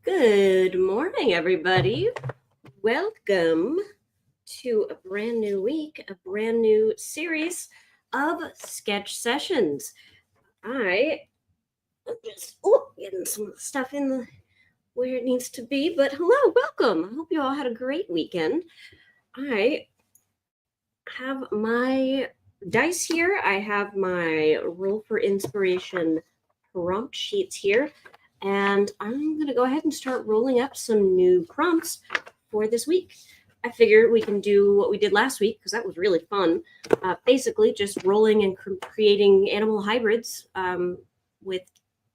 Good morning, everybody. Welcome to a brand new week, a brand new series of sketch sessions. I am just getting some stuff in where it needs to be, but hello, welcome. I hope you all had a great weekend. I have my dice here. I have my roll for inspiration prompt sheets here. And I'm going to go ahead and start rolling up some new prompts for this week. I figure we can do what we did last week because that was really fun. Basically, just rolling and creating animal hybrids with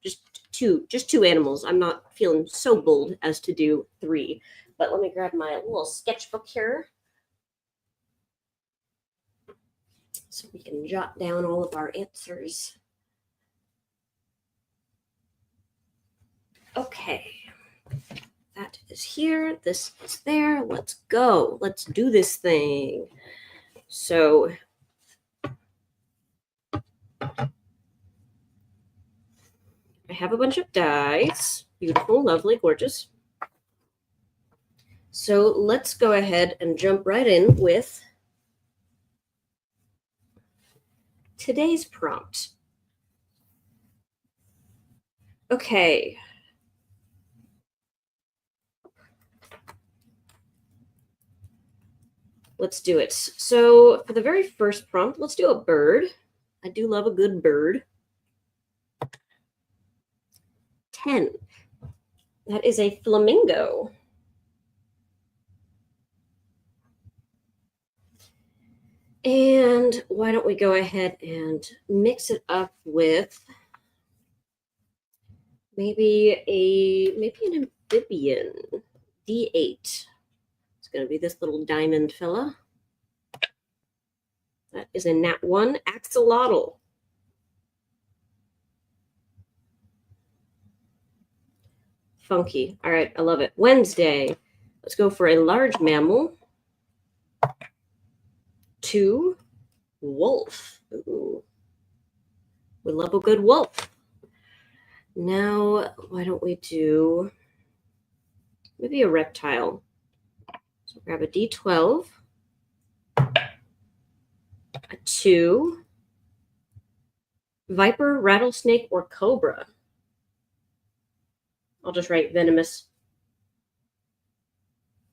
just two animals. I'm not feeling so bold as to do 3. But let me grab my little sketchbook here so we can jot down all of our answers. Okay, that is here. This is there. Let's go. Let's do this thing. So, I have a bunch of dice. Beautiful, lovely, gorgeous. So let's go ahead and jump right in with today's prompt. Okay. Let's do it. So for the very first prompt, let's do a bird. I do love a good bird. 10. That is a flamingo. And why don't we go ahead and mix it up with maybe an amphibian. D8. Going to be this little diamond fella. That is a nat 1 axolotl. Funky. All right, I love it. Wednesday. Let's go for a large mammal. 2 wolf. Ooh. We love a good wolf. Now, why don't we do maybe a reptile? So grab a D12, a 2, viper, rattlesnake, or cobra. I'll just write venomous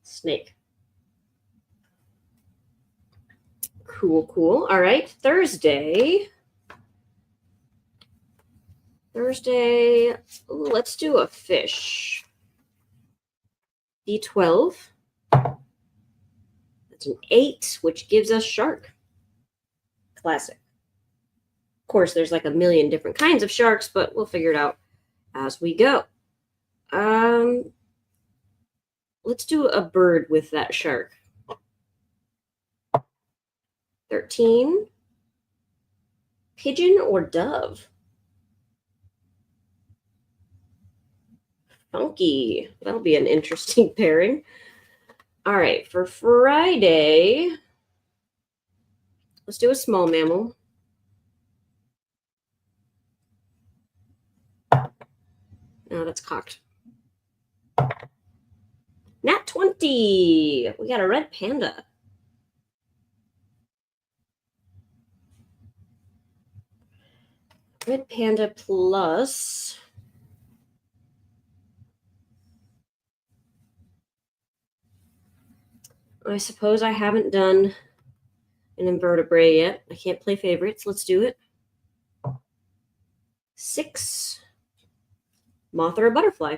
snake. Cool. All right, Thursday. Let's do a fish. D12. That's an 8, which gives us shark. Classic. Of course, there's like a million different kinds of sharks, but we'll figure it out as we go. Let's do a bird with that shark. 13. Pigeon or dove? Funky. That'll be an interesting pairing. All right, for Friday, let's do a small mammal. No, that's cocked. Nat 20. We got a red panda. Red panda plus... I suppose I haven't done an invertebrate yet. I can't play favorites. Let's do it. 6. Moth or a butterfly.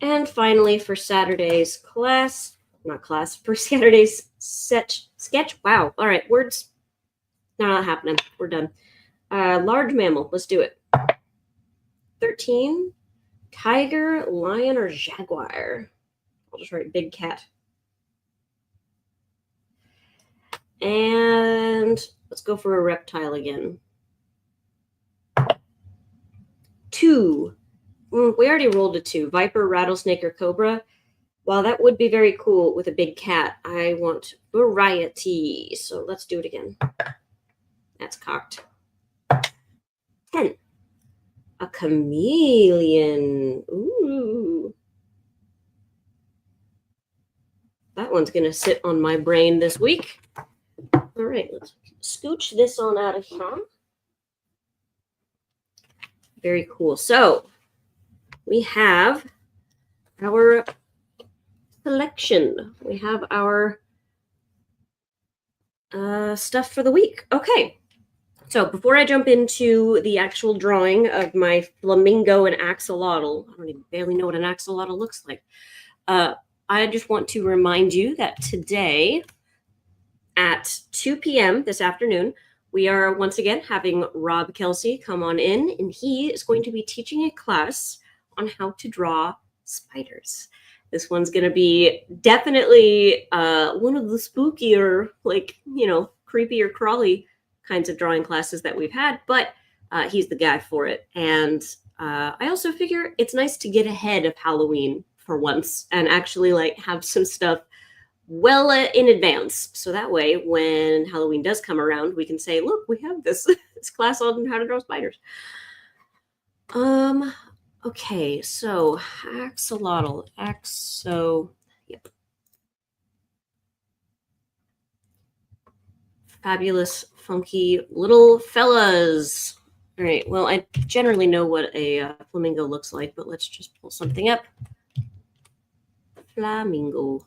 And finally, for Saturday's for Saturday's sketch. Wow. All right, words. Not happening. We're done. Large mammal. Let's do it. 13. Tiger, lion, or jaguar. I'll just write big cat. And let's go for a reptile again. 2. We already rolled a 2. Viper, rattlesnake, or cobra. While that would be very cool with a big cat, I want variety. So let's do it again. That's cocked. 10. A chameleon. Ooh. That one's going to sit on my brain this week. All right, let's scooch this on out of here. Very cool. So we have our collection. We have our stuff for the week. Okay. So before I jump into the actual drawing of my flamingo and axolotl, I don't even barely know what an axolotl looks like. I just want to remind you that today at 2 p.m. this afternoon, we are once again having Rob Kelsey come on in, and he is going to be teaching a class on how to draw spiders. This one's going to be definitely one of the spookier, creepy or crawly kinds of drawing classes that we've had, but he's the guy for it. And I also figure it's nice to get ahead of Halloween for once and actually have some stuff well in advance, so that way when Halloween does come around, we can say, look, we have this class on how to draw spiders. Okay, so axolotl. Yep. Fabulous, funky little fellas. All right, well, I generally know what a flamingo looks like, but let's just pull something up. Flamingo.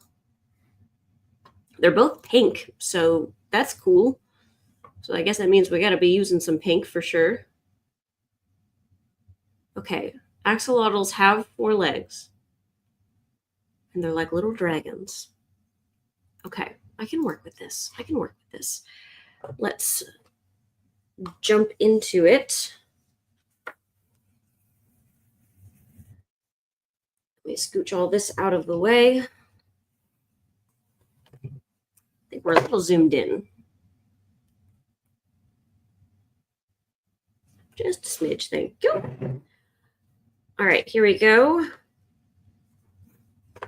They're both pink, so that's cool. So I guess that means we got to be using some pink for sure. Okay, axolotls have 4 legs, and they're like little dragons. Okay, I can work with this. Let's jump into it. Let me scooch all this out of the way. I think we're a little zoomed in. Just a smidge, thank you. All right, here we go.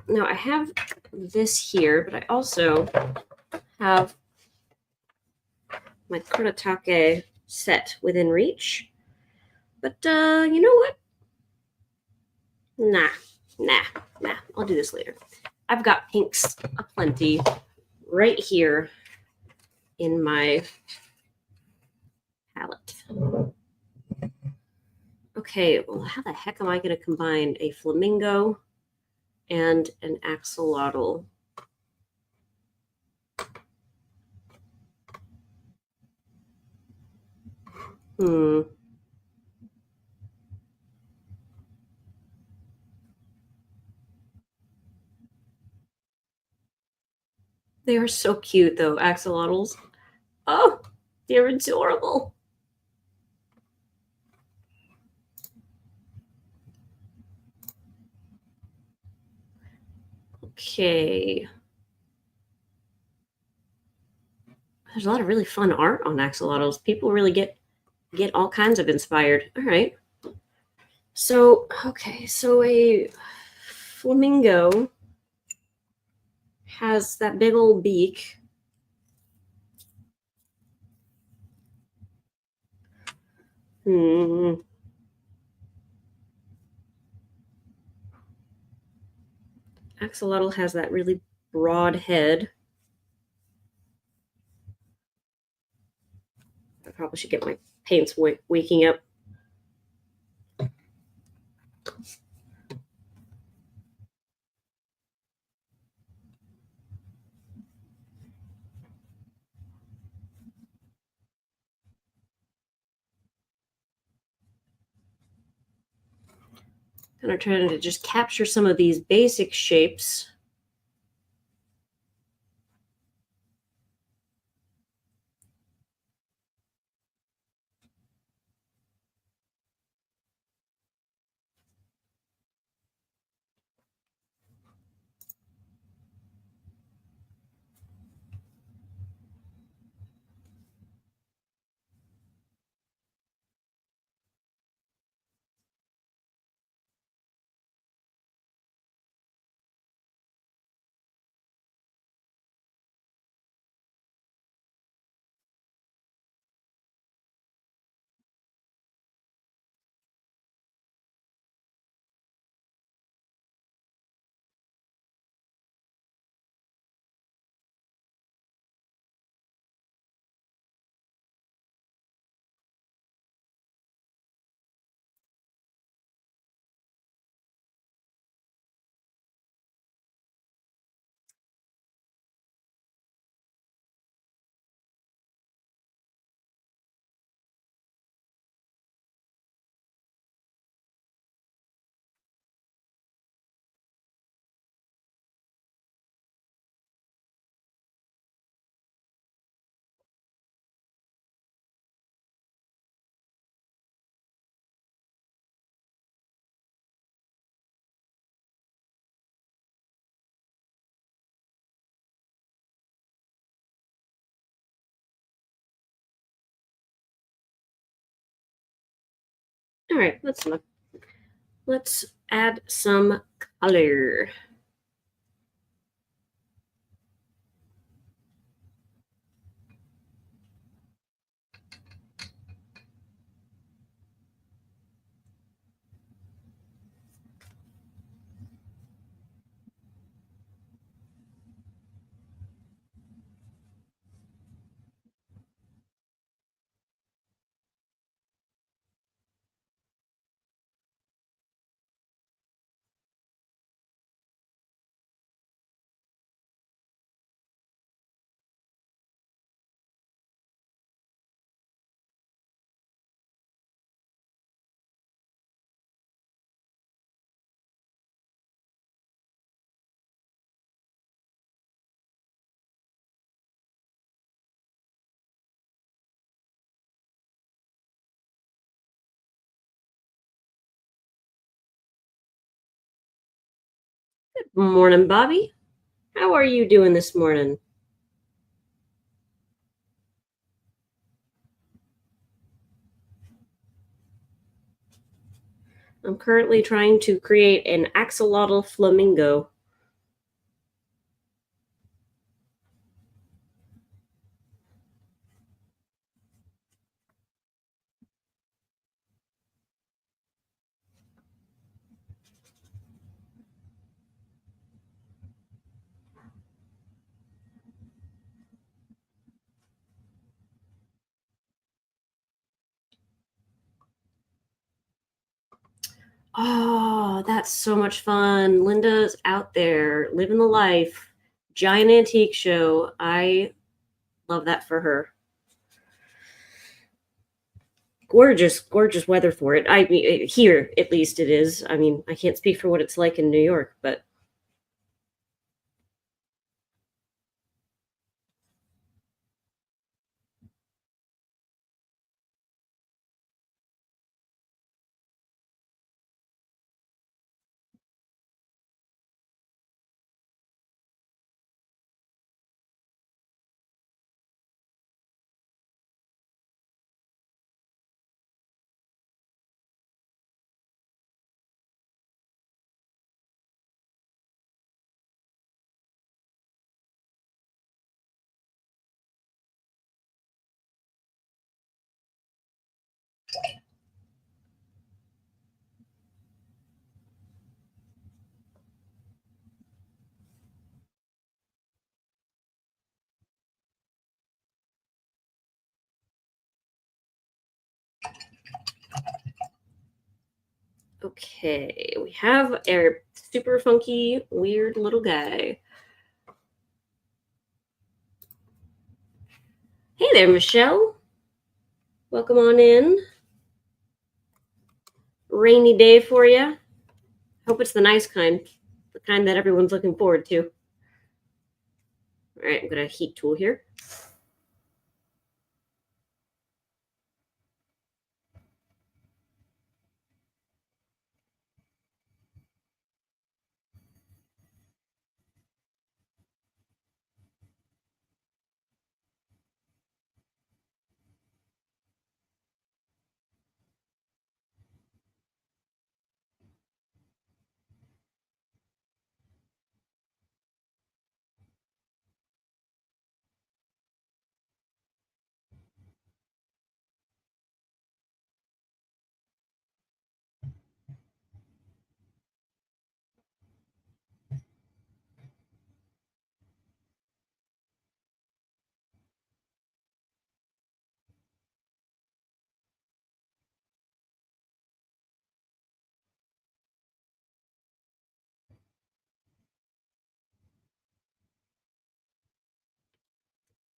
Now I have this here, but I also have my Kuretake set within reach. But you know what? Nah. I'll do this later. I've got pinks aplenty right here in my palette. Okay, well, how the heck am I going to combine a flamingo and an axolotl? They are so cute, though, axolotls. Oh, they're adorable. Okay. There's a lot of really fun art on axolotls. People really get all kinds of inspired. All right. So a flamingo has that big old beak. Axolotl has that really broad head. I probably should get my paints waking up. Kind of trying to just capture some of these basic shapes. All right, that's enough. Let's add some color. Good morning, Bobby. How are you doing this morning? I'm currently trying to create an axolotl flamingo. Oh, that's so much fun. Linda's out there living the life. Giant antique show. I love that for her. Gorgeous, gorgeous weather for it. I mean, here at least it is. I mean, I can't speak for what it's like in New York, but okay. We have a super funky, weird little guy. Hey there, Michelle. Welcome on in. Rainy day for you. Hope it's the nice kind, the kind that everyone's looking forward to. All right, I'm gonna heat tool here.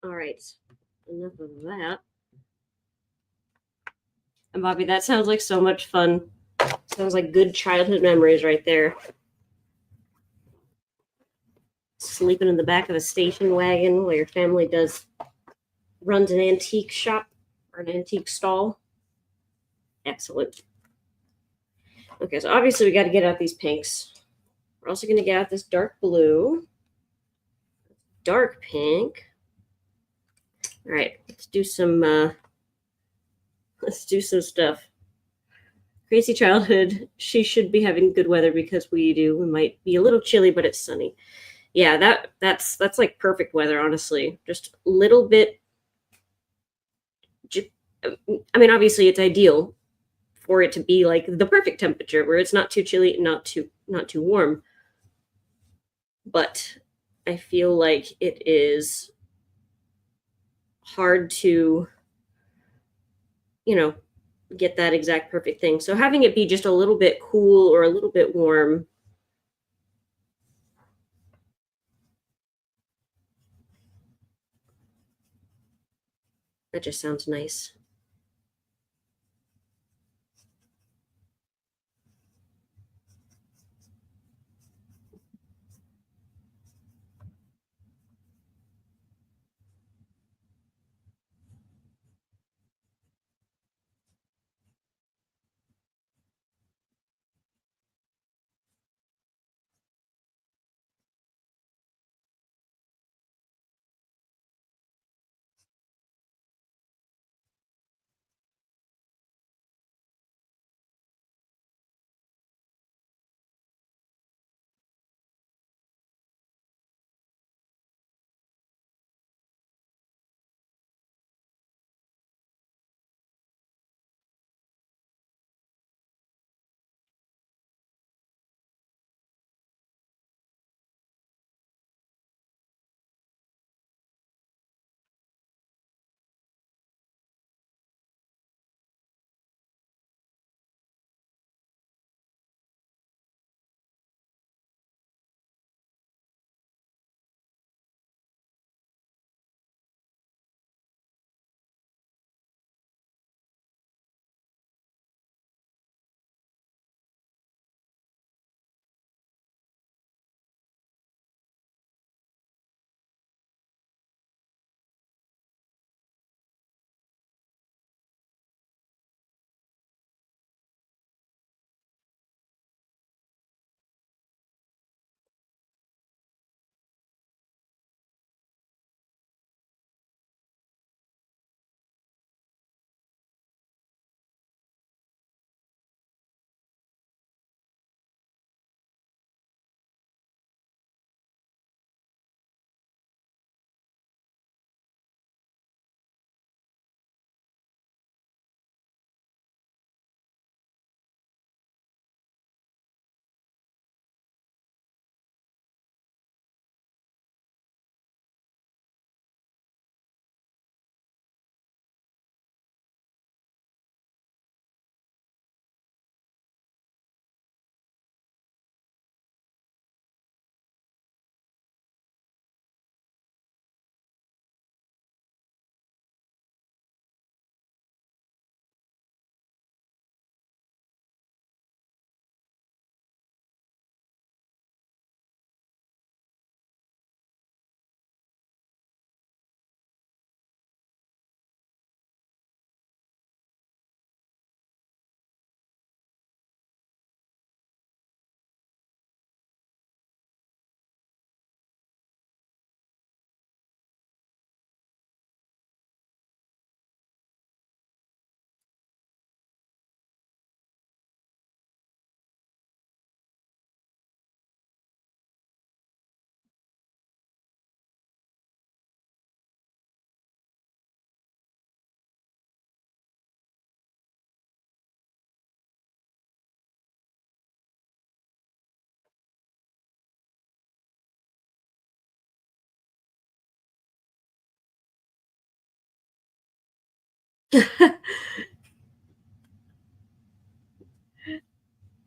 All right, enough of that. And Bobby, that sounds like so much fun. Sounds like good childhood memories right there. Sleeping in the back of a station wagon while your family runs an antique shop or an antique stall. Excellent. Okay, so obviously we got to get out these pinks. We're also going to get out this dark blue, dark pink. All right, let's do some stuff. crazy childhood. She should be having good weather because we do. We might be a little chilly, but it's sunny. Yeah, that's like perfect weather, honestly. Just a little bit. I mean, obviously, it's ideal for it to be like the perfect temperature where it's not too chilly, not too warm. But I feel like it is hard to, you know, get that exact perfect thing. So having it be just a little bit cool or a little bit warm, that just sounds nice.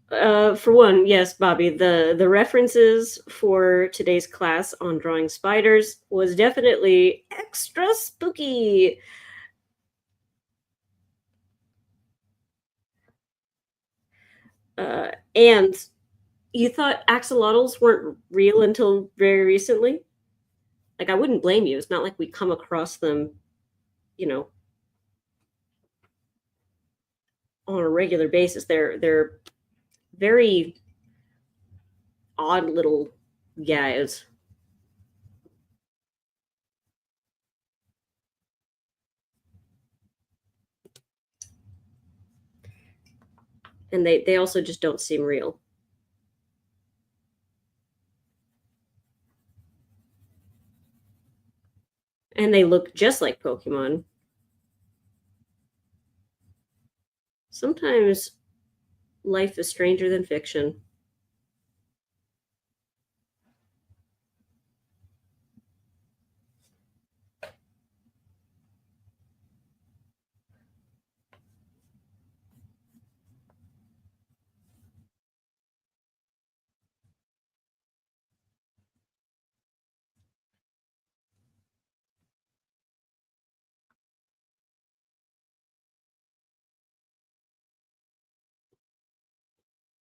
For one, yes, Bobby, the references for today's class on drawing spiders was definitely extra spooky. And you thought axolotls weren't real until very recently? Like, I wouldn't blame you. It's not like we come across them, you know, on a regular basis. They're very odd little guys. And they also just don't seem real. And they look just like Pokemon. Sometimes life is stranger than fiction.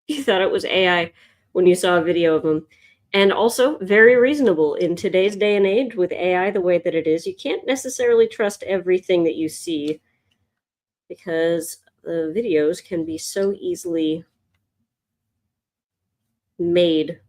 You thought it was AI when you saw a video of them. And also, very reasonable in today's day and age with AI the way that it is. You can't necessarily trust everything that you see because the videos can be so easily made.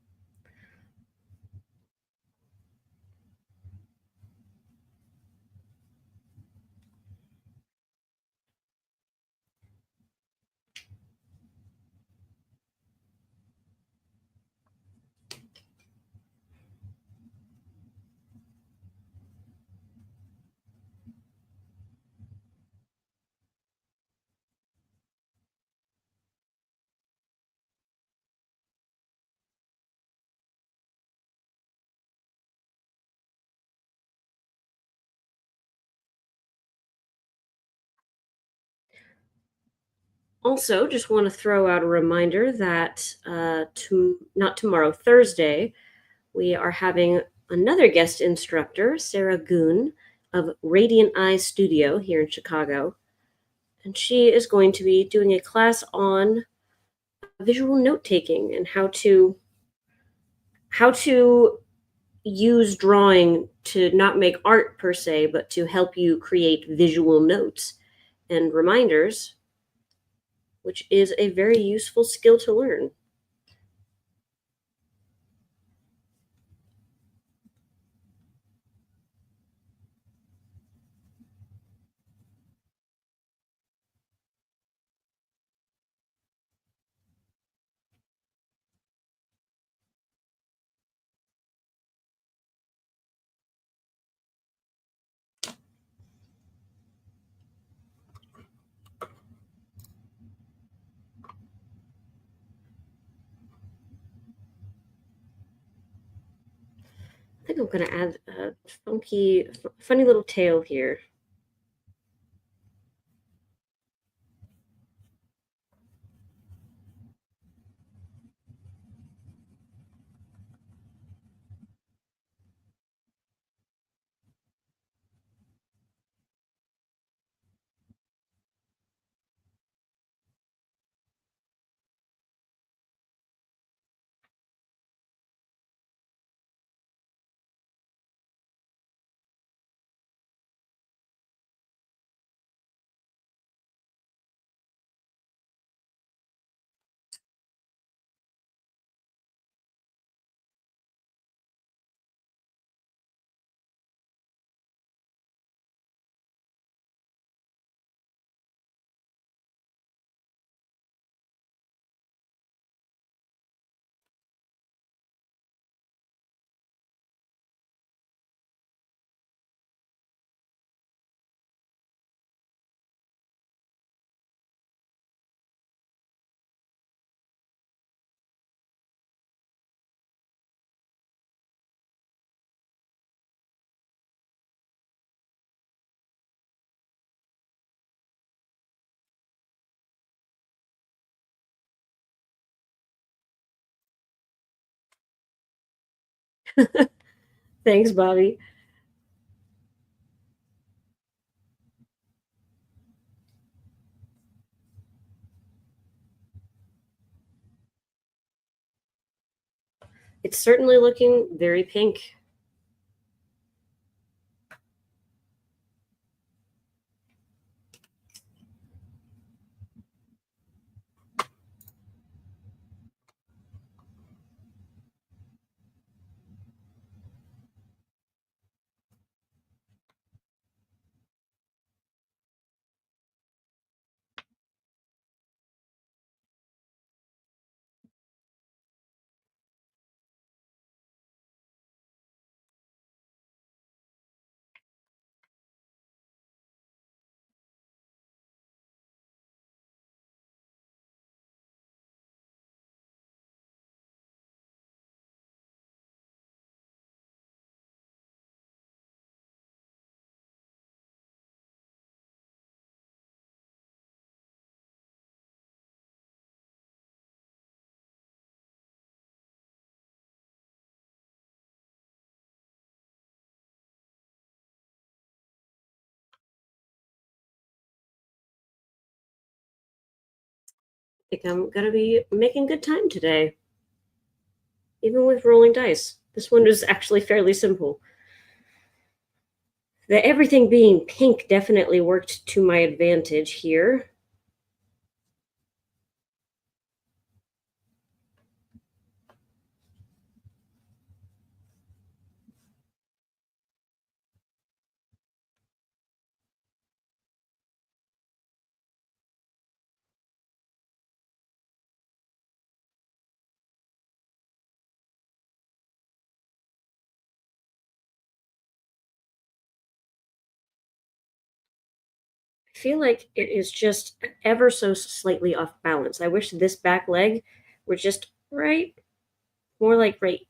Also, just want to throw out a reminder that not tomorrow, Thursday, we are having another guest instructor, Sarah Goon of Radiant Eyes Studio here in Chicago. And she is going to be doing a class on visual note taking and how to use drawing to not make art per se, but to help you create visual notes and reminders, which is a very useful skill to learn. I think I'm going to add a funny little tail here. Thanks, Bobby. It's certainly looking very pink. think I'm going to be making good time today, even with rolling dice. This one is actually fairly simple. The everything being pink definitely worked to my advantage here. I feel like it is just ever so slightly off balance. I wish this back leg were just right, more like right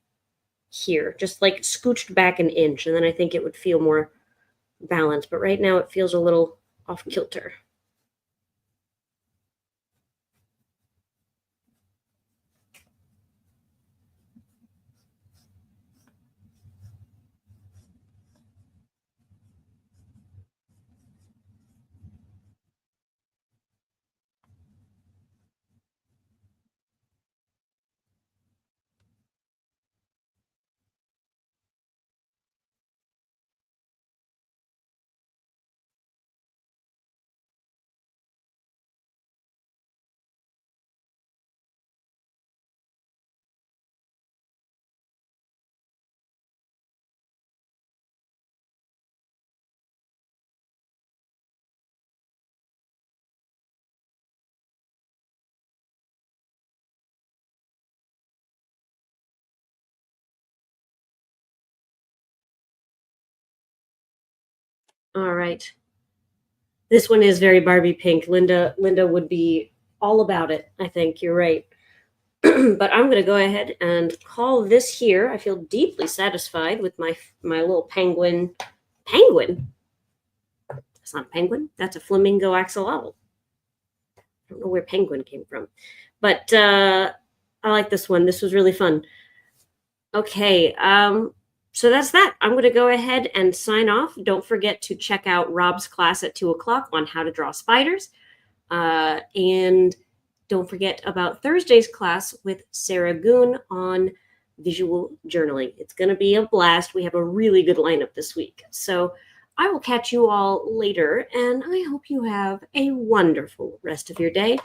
here, just like scooched back an inch, and then I think it would feel more balanced. But right now it feels a little off kilter. All right. This one is very Barbie pink. Linda would be all about it. I think you're right. But I'm going to go ahead and call this here. I feel deeply satisfied with my little penguin. Penguin? That's not a penguin. That's a Flamingo Axolotl. I don't know where penguin came from, but I like this one. This was really fun. Okay, so that's that. I'm going to go ahead and sign off. Don't forget to check out Rob's class at 2 o'clock on how to draw spiders. And don't forget about Thursday's class with Sarah Goon on visual journaling. It's going to be a blast. We have a really good lineup this week. So I will catch you all later, and I hope you have a wonderful rest of your day.